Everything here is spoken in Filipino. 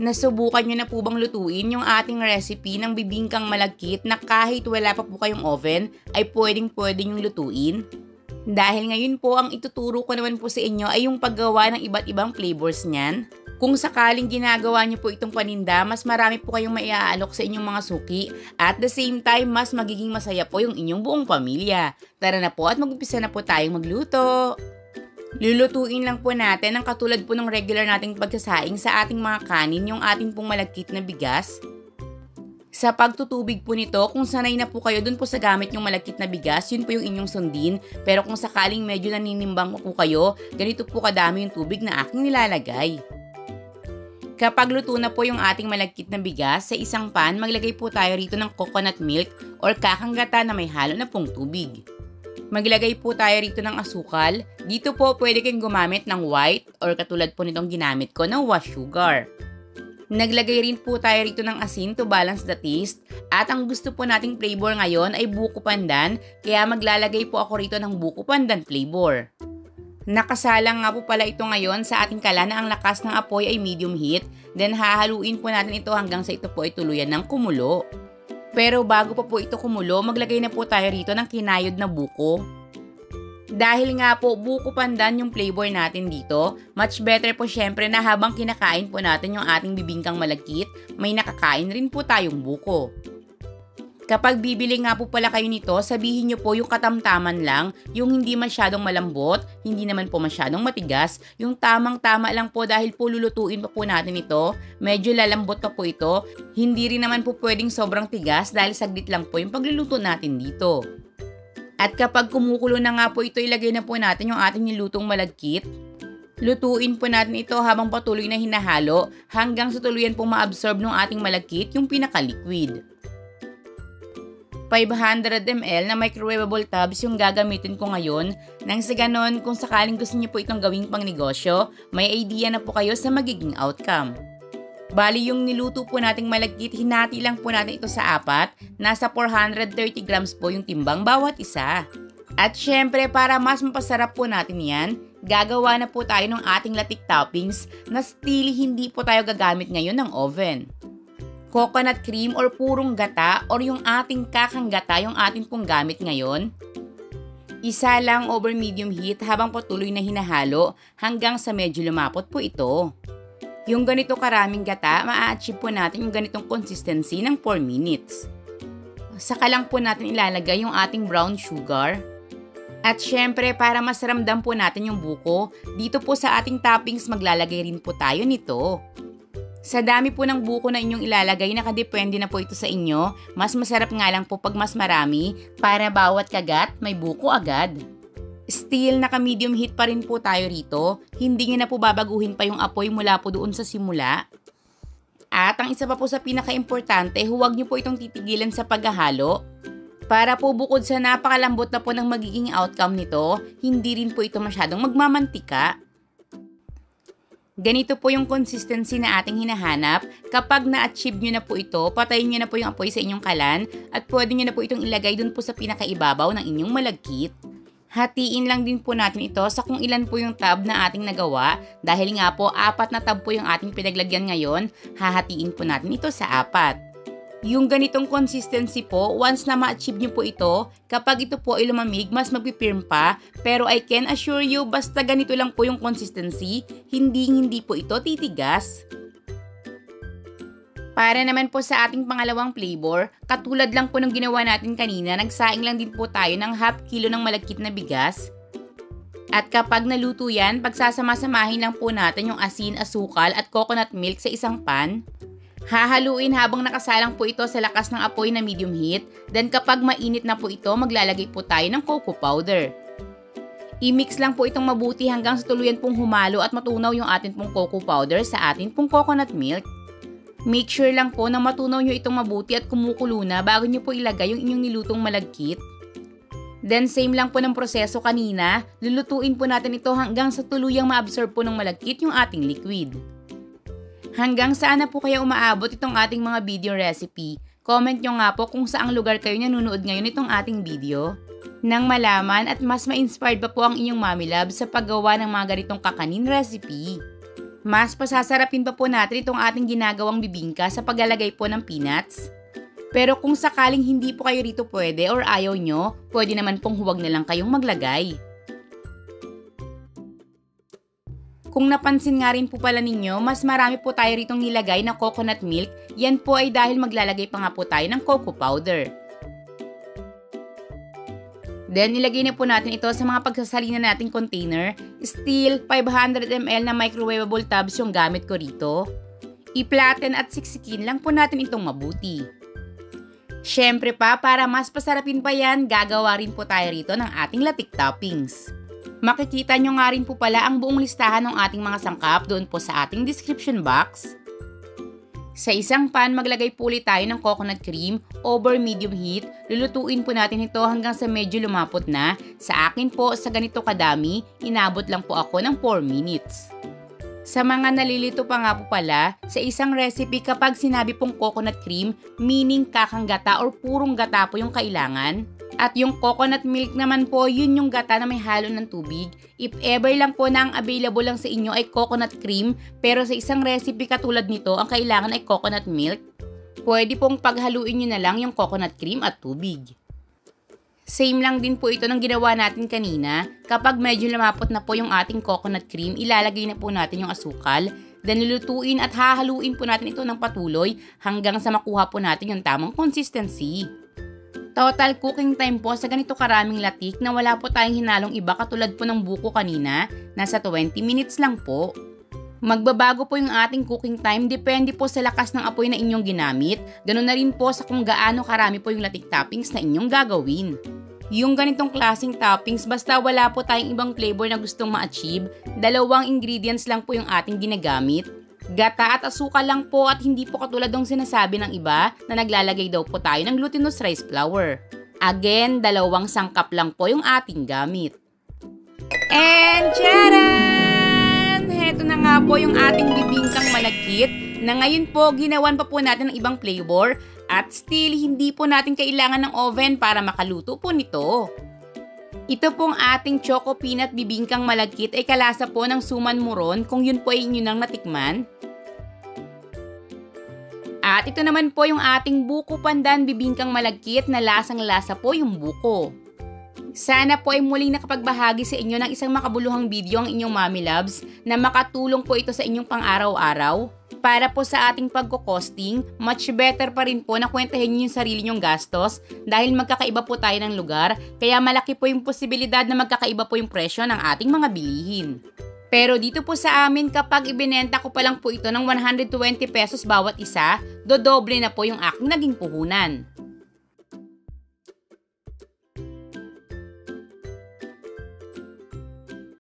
Nasubukan nyo na po bang lutuin yung ating recipe ng bibingkang malagkit na kahit wala pa po kayong oven ay pwedeng-pwede nyong lutuin? Dahil ngayon po ang ituturo ko naman po sa inyo ay yung paggawa ng iba't ibang flavors niyan. Kung sakaling ginagawa nyo po itong paninda, mas marami po kayong maiaalok sa inyong mga suki at the same time mas magiging masaya po yung inyong buong pamilya. Tara na po at mag-umpisa na po tayong magluto. Lulutuin lang po natin ang katulad po ng regular nating pagsasaing sa ating mga kanin, yung ating pong malagkit na bigas. Sa pagtutubig po nito, kung sanay na po kayo dun po sa gamit yung malagkit na bigas, yun po yung inyong sundin. Pero kung sakaling medyo naninimbang po kayo, ganito po kadami yung tubig na aking nilalagay. Kapag luto na po yung ating malagkit na bigas, sa isang pan, maglagay po tayo rito ng coconut milk or kakanggata na may halo na pong tubig. Maglagay po tayo rito ng asukal. Dito po pwede kayong gumamit ng white or katulad po nitong ginamit ko na wash sugar. Naglagay rin po tayo rito ng asin to balance the taste. At ang gusto po nating flavor ngayon ay buko pandan, kaya maglalagay po ako rito ng buko pandan flavor. Nakasalang nga po pala ito ngayon sa ating kalan na ang lakas ng apoy ay medium heat. Then hahaluin po natin ito hanggang sa ito po ay tuluyan ng kumulo. Pero bago pa po ito kumulo, maglagay na po tayo rito ng kinayod na buko. Dahil nga po buko pandan yung flavor natin dito, much better po syempre na habang kinakain po natin yung ating bibingkang malagkit, may nakakain rin po tayong buko. Kapag bibili nga po pala kayo nito, sabihin nyo po yung katamtaman lang, yung hindi masyadong malambot, hindi naman po masyadong matigas, yung tamang-tama lang po dahil po lulutuin pa po natin ito, medyo lalambot pa po ito, hindi rin naman po pwedeng sobrang tigas dahil saglit lang po yung pagluluto natin dito. At kapag kumukulo na nga po ito, ilagay na po natin yung ating nilutong malagkit. Lutuin po natin ito habang patuloy na hinahalo hanggang sa tuluyan pong ma-absorb ng ating malagkit yung pinaka-liquid. 500 ml na microwavable tubs yung gagamitin ko ngayon. Nang sa ganon, kung sakaling gusto niyo po itong gawing pang negosyo, may idea na po kayo sa magiging outcome. Bali yung niluto po nating malagkit, hinati lang po natin ito sa apat. Nasa 430 grams po yung timbang bawat isa. At syempre para mas mapasarap po natin yan, gagawa na po tayo ng ating latik toppings na still hindi po tayo gagamit ngayon ng oven. Coconut cream or purong gata or yung ating kakanggata yung ating pong gamit ngayon. Isa lang over medium heat habang patuloy na hinahalo hanggang sa medyo lumapot po ito. Yung ganito karaming gata, maa-achieve po natin yung ganitong consistency ng 4 minutes. Saka lang po natin ilalagay yung ating brown sugar. At syempre para mas ramdam po natin yung buko, dito po sa ating toppings maglalagay rin po tayo nito. Sa dami po ng buko na inyong ilalagay, nakadepende na po ito sa inyo. Mas masarap nga lang po pag mas marami para bawat kagat may buko agad. Still, naka-medium heat pa rin po tayo rito. Hindi nyo na po babaguhin pa yung apoy mula po doon sa simula. At ang isa pa po sa pinaka-importante, huwag nyo po itong titigilan sa paghahalo. Para po bukod sa napakalambot na po ng magiging outcome nito, hindi rin po ito masyadong magmamantika. Ganito po yung consistency na ating hinahanap. Kapag na-achieve nyo na po ito, patayin nyo na po yung apoy sa inyong kalan at pwede nyo na po itong ilagay dun po sa pinakaibabaw ng inyong malagkit. Hatiin lang din po natin ito sa kung ilan po yung tab na ating nagawa. Dahil nga po, 4 na tab po yung ating pinaglagyan ngayon, hahatiin po natin ito sa 4. Yung ganitong consistency po, once na ma-achieve nyo po ito, kapag ito po ay lumamig, mas magpipirm pa. Pero I can assure you, basta ganito lang po yung consistency, hindi po ito titigas. Para naman po sa ating pangalawang flavor, katulad lang po ng ginawa natin kanina, nagsaing lang din po tayo ng half kilo ng malagkit na bigas. At kapag naluto yan, pagsasama-samahin lang po natin yung asin, asukal at coconut milk sa isang pan. Hahaluin habang nakasalang po ito sa lakas ng apoy na medium heat. Then kapag mainit na po ito, maglalagay po tayo ng cocoa powder. I-mix lang po itong mabuti hanggang sa tuluyan pong humalo at matunaw yung atin pong cocoa powder sa atin pong coconut milk. Make sure lang po na matunaw nyo itong mabuti at kumukulo na bago nyo po ilagay yung inyong nilutong malagkit. Then same lang po ng proseso kanina, lulutuin po natin ito hanggang sa tuluyang ma-absorb po ng malagkit yung ating liquid. Hanggang saan na po kaya umaabot itong ating mga video recipe? Comment nyo nga po kung saang lugar kayo nanonood ngayon itong ating video. Nang malaman at mas ma-inspired pa po ang inyong Mommy Love sa paggawa ng mga ganitong kakanin recipe. Mas pasasarapin pa po natin itong ating ginagawang bibingka sa paglalagay po ng peanuts. Pero kung sakaling hindi po kayo rito pwede or ayaw nyo, pwede naman pong huwag na lang kayong maglagay. Kung napansin nga rin po pala ninyo, mas marami po tayo ritong nilagay na coconut milk. Yan po ay dahil maglalagay pa nga po tayo ng cocoa powder. Then, ilagay na po natin ito sa mga pagsasalina nating container. Steel, 500 ml na microwavable tubs yung gamit ko rito. I-flatten at siksikin lang po natin itong mabuti. Syempre pa, para mas pasarapin pa yan, gagawa rin po tayo rito ng ating latik toppings. Makikita nyo nga rin po pala ang buong listahan ng ating mga sangkap doon po sa ating description box. Sa isang pan, maglagay po ulit tayo ng coconut cream over medium heat. Lulutuin po natin ito hanggang sa medyo lumapot na. Sa akin po, sa ganito kadami, inabot lang po ako ng 4 minutes. Sa mga nalilito pa nga po pala, sa isang recipe kapag sinabi pong coconut cream, meaning kakang gata or purong gata po yung kailangan. At yung coconut milk naman po, yun yung gata na may halo ng tubig. If ever lang po na ang available lang sa inyo ay coconut cream, pero sa isang recipe katulad nito, ang kailangan ay coconut milk, pwede pong paghaluin nyo na lang yung coconut cream at tubig. Same lang din po ito ng ginawa natin kanina. Kapag medyo lumapot na po yung ating coconut cream, ilalagay na po natin yung asukal. Then lulutuin at hahaluin po natin ito ng patuloy hanggang sa makuha po natin yung tamang consistency. Total cooking time po sa ganito karaming latik na wala po tayong hinalong iba katulad po ng buko kanina, nasa 20 minutes lang po. Magbabago po yung ating cooking time, depende po sa lakas ng apoy na inyong ginamit, ganoon na rin po sa kung gaano karami po yung latik toppings na inyong gagawin. Yung ganitong klaseng toppings, basta wala po tayong ibang flavor na gustong ma-achieve, 2 ingredients lang po yung ating ginagamit. Gata at asukal lang po at hindi po katulad ng sinasabi ng iba na naglalagay daw po tayo ng glutinous rice flour. Again, 2 sangkap lang po yung ating gamit. And tcharan! Heto na nga po yung ating bibingkang malagkit na ngayon po ginawan pa po natin ng ibang flavor at still hindi po natin kailangan ng oven para makaluto po nito. Ito pong ating choco peanut bibingkang malagkit ay kalasa po ng suman muron kung yun po ay inyo nang natikman. At ito naman po yung ating buko pandan bibingkang malagkit na lasang-lasa po yung buko. Sana po ay muling nakapagbahagi sa inyo ng isang makabuluhang video ang inyong Mommy Loves na makatulong po ito sa inyong pang-araw-araw. Para po sa ating pagkukosting, much better pa rin po na kwentahin nyo yung sarili nyong gastos dahil magkakaiba po tayo ng lugar, kaya malaki po yung posibilidad na magkakaiba po yung presyo ng ating mga bilihin. Pero dito po sa amin, kapag ibinenta ko pa lang po ito ng 120 pesos bawat isa, dodoble na po yung aking naging puhunan.